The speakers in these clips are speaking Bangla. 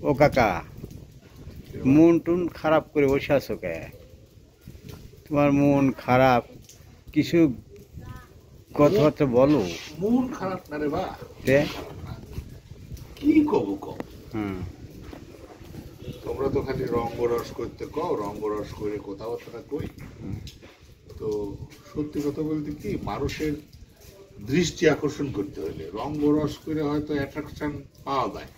ও কাকা, মন টুন খারাপ করে বসে আছো কে? তোমার মন খারাপ, কিছু কথাবার্তা বলো। মন খারাপ না রে বা, তে কি কব কও? হুম, তোমরা তো খালি রঙ্গরস করতে কও, রঙ্গরস করে কথাবার্তা কই। তো সত্যি কথা বলতে কি, মানুষের দৃষ্টি আকর্ষণ করতে হলে রঙ্গরস করে হয়তো অ্যাট্রাকশন পাওয়া যায়,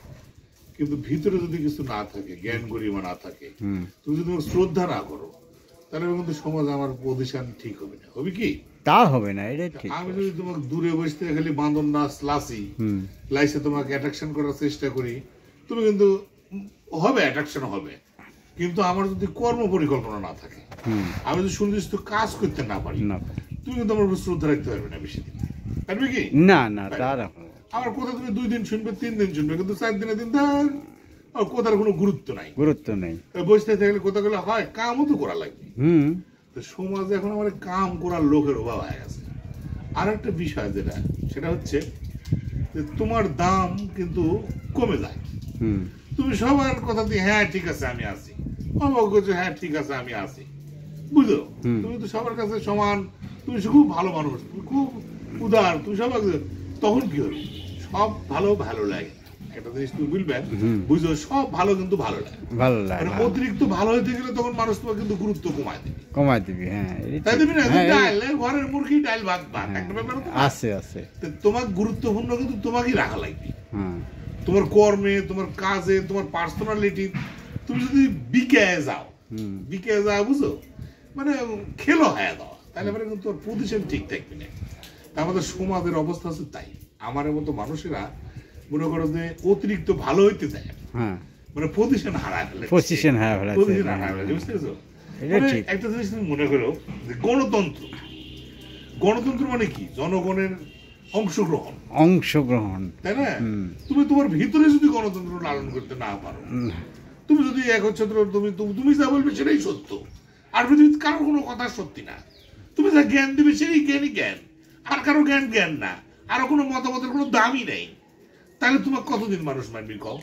কিন্তু ভিতরে যদি কিছু না থাকে, জ্ঞান গরিমা না থাকে, হুম, তুমি যদি তোমার শ্রদ্ধা না করো, তাহলে কিন্তু সমাজ আমার পজিশন ঠিক হবে না। হবে কি? তা হবে না, এটা ঠিক। আমি যদি তোমাকে দূরে বসতে খালি বাঁধন নাচ লাসি হুম, লাইসে তোমাকে অ্যাট্রাকশন করার চেষ্টা করি, তুমি কিন্তু হবে, অ্যাট্রাকশন হবে, কিন্তু আমার যদি কর্ম পরিকল্পনা না থাকে, হুম, আমি যদি সুনির্দিষ্ট কাজ করতে না পারি, না তুমি কিন্তু আমার উপর শ্রদ্ধা রাখতে পারবে না বেশি দিন। পারবে কি? না না, তা রাখো। আমার কথা তুমি 2 দিন শুনবে, 3 দিন শুনবে, কিন্তু 4 দিনে দিন ধর আর কথার কোনো গুরুত্ব নাই। গুরুত্ব নেই। বসতে থাকলে কথাগুলো হয়, কামও তো করা লাগবে। হুম, তো সমাজে এখন আমার কাম করার লোকের অভাব হয়ে গেছে। আর একটা বিষয় যেটা, সেটা হচ্ছে যে তোমার দাম কিন্তু কমে যায়। হুম, তুমি সবার কথা দিয়ে হ্যাঁ ঠিক আছে আমি আছি, অবাক করছো হ্যাঁ ঠিক আছে আমি আছি, বুঝলো? হুম। তুমি তো সবার কাছে সমান, তুমি খুব ভালো মানুষ, তুমি খুব উদার, তুমি সবার তখন কি হবে? সব ভালো ভালো লাগে। একটা জিনিস তুমি বুঝবে, হুম। বুঝো, সব ভালো কিন্তু ভালো লাগে। ভালো মানে লাগে। অতিরিক্ত ভালো হইতে গেলে তখন মানুষ তোমার কিন্তু গুরুত্ব কমায় দেবে। কমাই দিবি, হ্যাঁ, এটা তাই ঠিক। দেবি না? হ্যাঁ, ডাল ঘরের মুরগি, ডাল ভাত ভাত, হ্যাঁ, একটা ব্যাপার তো না? আছে আছে। তো তোমার গুরুত্বপূর্ণ কিন্তু তোমাকেই রাখা লাগবে। হ্যাঁ, তোমার কর্মে, তোমার কাজে, তোমার পার্সোনালিটি। তুমি যদি বিকেয়ে যাও, হুম, বিকেয়ে যাও, বুঝো, মানে খেলো হয়ে যাওয়া, তাহলে মানে কিন্তু তোর পজিশন ঠিক থাকবে না। তা আমাদের সমাজের অবস্থা হচ্ছে তাই। আমার মতো মানুষেরা মনে করো যে অতিরিক্ত ভালো হইতে চায়, হ্যাঁ, মানে পজিশন হারায় ফেলে, পজিশন হ্যাঁ ফেলাচ্ছে। পজিশন হারায় ফেলে, বুঝতে পেরেছো? এটা মানে ঠিক। একটা জিনিস তুমি মনে করো যে গণতন্ত্র, গণতন্ত্র মানে কি? জনগণের অংশগ্রহণ, অংশগ্রহণ। তাই না? হুম, তুমি তোমার ভিতরে যদি গণতন্ত্র লালন করতে না পারো, হুম, তুমি যদি একচ্ছত্র তুমি তুমি যা বলবে সেটাই সত্য, আর পৃথিবীতে কারো কোনো কথা সত্যি না। তুমি যা জ্ঞান দিবে সেই জ্ঞানই জ্ঞান, আর কারো জ্ঞান জ্ঞান না, আরো কোনো মতামতের কোনো দামই নেই, তাহলে তোমার কতদিন মানুষ মানবি কও?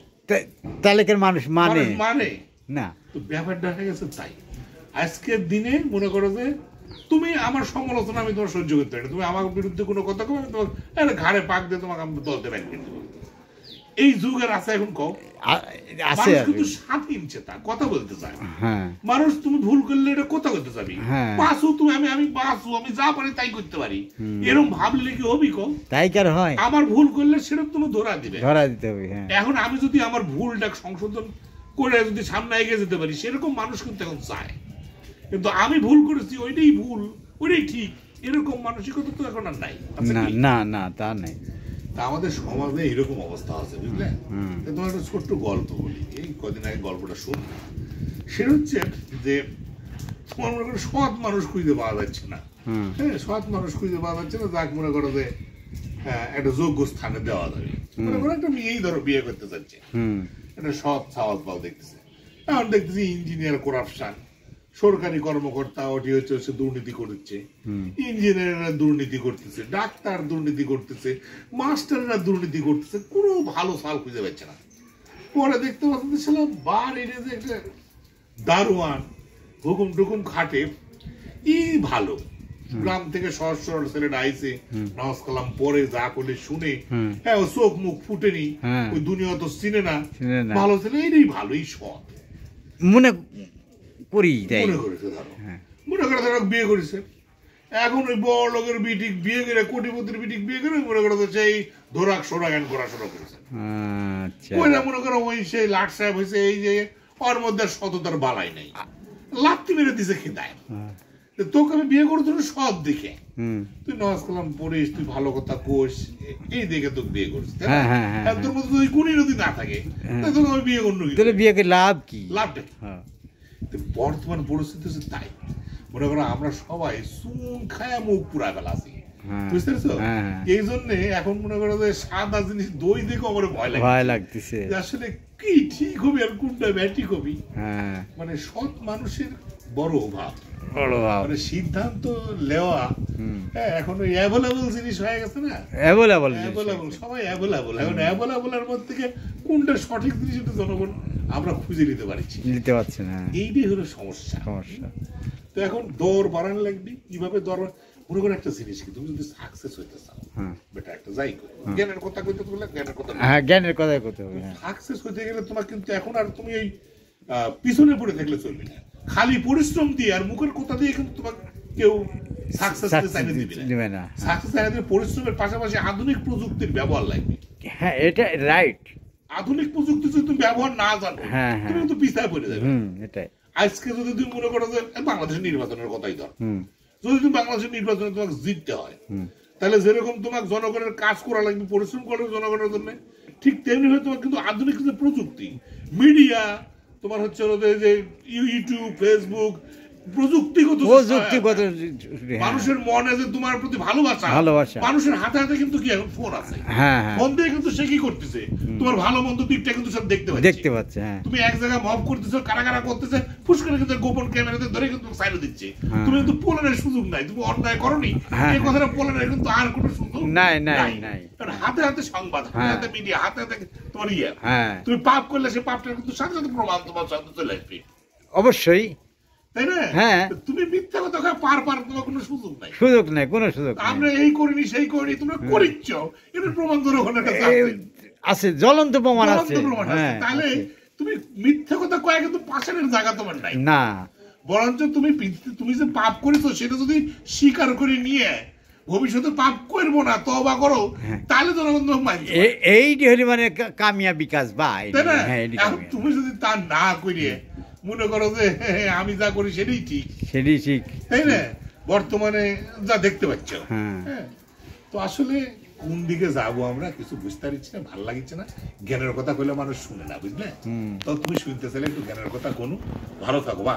তাহলে কেন মানুষ মানে মানে না? তো ব্যাপারটা হয়ে গেছে তাই। আজকের দিনে মনে করো যে তুমি আমার সমালোচনা আমি তোমার সহ্য করতে পারি, তুমি আমার বিরুদ্ধে কোনো কথা কো, আমি তোমার একটা ঘাড়ে পাক দিয়ে তোমাকে আমি দলতে ব্যান করে দেবো। এই যুগের আছে এখন কও? আছে মানুষ আছে। কিন্তু স্বাধীন চেতা, কথা বলতে চায়। হ্যাঁ, মানুষ তুমি ভুল করলে এটা কথা করতে যাবি, হ্যাঁ। বাসু তুমি, আমি বাসু, আমি যা পারি তাই করতে পারি, এরকম ভাবলে কি হবি কও? তাই কার হয়? আমার ভুল করলে সেটা তুমি ধরা দিবে। ধরা দিতে হবে, হ্যাঁ। এখন আমি যদি আমার ভুলটা সংশোধন করে যদি সামনে এগিয়ে যেতে পারি, সেরকম মানুষ কিন্তু এখন চায়। কিন্তু আমি ভুল করেছি, ওইটাই ভুল, ওইটাই ঠিক, এরকম মানসিকতা তো এখন আর নাই। আছে না কি? না না, তা নেই। তা আমাদের সমাজে এরকম অবস্থা আছে, বুঝলে? হুম, তোমার একটা ছোট্ট গল্প বলি, এই কদিন আগে গল্পটা শুনলাম। সেটা হচ্ছে যে তোমার মনে করো সৎ মানুষ খুঁজে পাওয়া যাচ্ছে না। হুম, হ্যাঁ, সৎ মানুষ খুঁজে পাওয়া যাচ্ছে না, যাক মনে করো যে একটা যোগ্য স্থানে দেওয়া যাবে। মনে করো একটা মেয়েই ধরো বিয়ে করতে চাচ্ছে, হুম, একটা সৎ সাহস পাও দেখতেছে, এখন দেখতেছি ইঞ্জিনিয়ার করাপশন, সরকারি কর্মকর্তা ওটি হচ্ছে দুর্নীতি করছে, হুম, ইঞ্জিনিয়াররা দুর্নীতি করতেছে, ডাক্তার দুর্নীতি করতেছে, মাস্টাররা দুর্নীতি করতেছে, কোনো ভালো সাল খুঁজে পাচ্ছে না। পরে দেখতে পাচ্ছি ছিলাম বার এনে যে একটা দারোয়ান হুকুম টুকুম খাটে, ই ভালো গ্রাম থেকে সহজ সরল ছেলেটা আইছে, নামাজ কালাম পরে যা করলে শুনে, হুম। হ্যাঁ, ও চোখ মুখ ফুটেনি, হ্যাঁ। ওই দুনিয়া তো চিনে না, চিনে না। ভালো ছেলে, এইটাই ভালো, এই সৎ মনে করি তাই। মনে করেছে। ধরো হ্যাঁ, মনে করে ধরো বিয়ে করেছে, এখন ওই বড় লোকের বিটিক বিয়ে করে, কোটিপতির বিটিক বিয়ে করে, মনে করো তো সেই ধরাক সোরাগান করা শুরু করেছে। আচ্ছা। ওইটা মনে করো ওই সেই লাট সাহেব হয়েছে, এই যে ওর মধ্যে সততার বালাই নাই, লাত্তি মেরে দিছে খেদায়। হ্যাঁ, তোকে আমি বিয়ে করতে সৎ দেখে, হুম, তুই নামাজ কালাম পড়িস, তুই ভালো কথা কোস, এই দেখে তোকে বিয়ে করছিস, তাই না? হ্যাঁ, হ্যাঁ, হ্যাঁ, আর তোর মধ্যে যদি গুণী যদি না থাকে, তাহলে তোকে আমি বিয়ে করবো কি? তাহলে বিয়ে করে লাভ কি? লাভটা কি? হ্যাঁ, তো বর্তমান পরিস্থিতি হচ্ছে তাই। মনে করো আমরা সবাই চুন খায়া মুখ পুরা ফেলা আছি, হ্যাঁ, বুঝতে পারছো? হ্যাঁ। এই জন্য এখন মনে করো যে সাদা জিনিস দই দেখে আমার ভয় লাগে, ভয় লাগতেছে। আসলে কি ঠিক হবে আর কোনটা ব্যাটিক হবি। হ্যাঁ, মানে সৎ মানুষের বড় অভাব। বড় ভাব। মানে সিদ্ধান্ত নেওয়া হ্যাঁ এখন ওই অ্যাভেলেবল জিনিস হয়ে গেছে না, অ্যাভেলেবল অ্যাভেলেবল সবাই অ্যাভেলেবল। এখন অ্যাভেলেবলের মধ্যে থেকে কোনটা সঠিক জিনিস এটা জনগণ আমরা খুঁজে নিতে পারছি, নিতে পারছে না। এইটাই হলো সমস্যা। তো এখন দর বাড়ানো লাগবে, কিভাবে দর মনে করে একটা জিনিস কি তুমি যদি সাকসেস হইতে চাও বেটা একটা যাই করো, জ্ঞানের কথা কইতে বললে জ্ঞানের কথা, হ্যাঁ জ্ঞানের কথাই করতে হবে। সাকসেস হইতে গেলে তোমার কিন্তু এখন আর তুমি এই পিছনে পড়ে থাকলে চলবে না, খালি পরিশ্রম দিয়ে আর মুখের কথা দিয়ে কিন্তু তোমাকে কেউ সাকসেস দিবে না। সাকসেস চাইলে পরিশ্রমের পাশাপাশি আধুনিক প্রযুক্তির ব্যবহার লাগবে। হ্যাঁ এটা রাইট। আধুনিক প্রযুক্তি যদি তুমি ব্যবহার না জানো তুমি কিন্তু পিছায় পড়ে যাবে। এটাই আজকে যদি তুমি মনে করো যে বাংলাদেশের নির্বাচনের কথাই ধর, যদি তুমি বাংলাদেশের নির্বাচনে তোমাকে জিততে হয় তাহলে যেরকম তোমাকে জনগণের কাজ করা লাগবে, পরিশ্রম করা লাগবে জনগণের জন্য, ঠিক তেমনি হয়তো তোমার কিন্তু আধুনিক যে প্রযুক্তি মিডিয়া তোমার হচ্ছে যে ইউটিউব ফেসবুক প্রযুক্তিগত মানুষের মনে যে তোমার প্রতি ভালোবাসা, মানুষের হাতে হাতে কিন্তু কি এখন ফোন আছে, ফোন দিয়ে কিন্তু সে কি করতেছে তোমার ভালো মন্দ দিকটা কিন্তু সব দেখতে পাচ্ছে। তুমি এক জায়গায় মব করতেছো, কারা কারা করতেছে, ফুস করে কিন্তু গোপন ক্যামেরাতে ধরে কিন্তু সাইড দিচ্ছে। তুমি কিন্তু পোলারের সুযোগ নাই, তুমি অন্যায় করনি এই কথাটা পোলারের কিন্তু আর কোনো সুযোগ নাই। কারণ হাতে হাতে সংবাদ, হাতে হাতে মিডিয়া, হাতে হাতে তোমার ইয়ে, তুমি পাপ করলে সে পাপটা কিন্তু সাথে সাথে প্রমাণ তোমার সামনে চলে আসবে অবশ্যই, তাই না? হ্যাঁ তুমি মিথ্যা কথা পার তোমার কোনো সুযোগ নাই, কোনো সুযোগ আমরা এই করিনি সেই করিনি তোমরা করিচ্ছ, এটার প্রমাণ জনগণের কাছে আছে, জ্বলন্ত প্রমাণ আছে। তাহলে তুমি মিথ্যা কথা কয়ে কিন্তু পাশের জায়গা তোমার নাই না, বরঞ্চ তুমি যে পাপ করেছো সেটা যদি স্বীকার করে নিয়ে ভবিষ্যতে পাপ করবো না তওবা করো, তাহলে জনগণ মানবে। এইটি হলো মানে কামিয়াবি কাজ ভাই। তুমি যদি তা না করিয়ে মনে করো যে আমি যা করি সেটাই ঠিক, তাই না? বর্তমানে যা দেখতে পাচ্ছ, তো আসলে কোন দিকে যাবো আমরা কিছু বুঝতে পারছি না, ভালো লাগছে না। জ্ঞানের কথা কইলে মানুষ শুনে না, বুঝলে? তো তুমি শুনতে চাইলে একটু জ্ঞানের কথা কোনো, ভালো থাকো বা।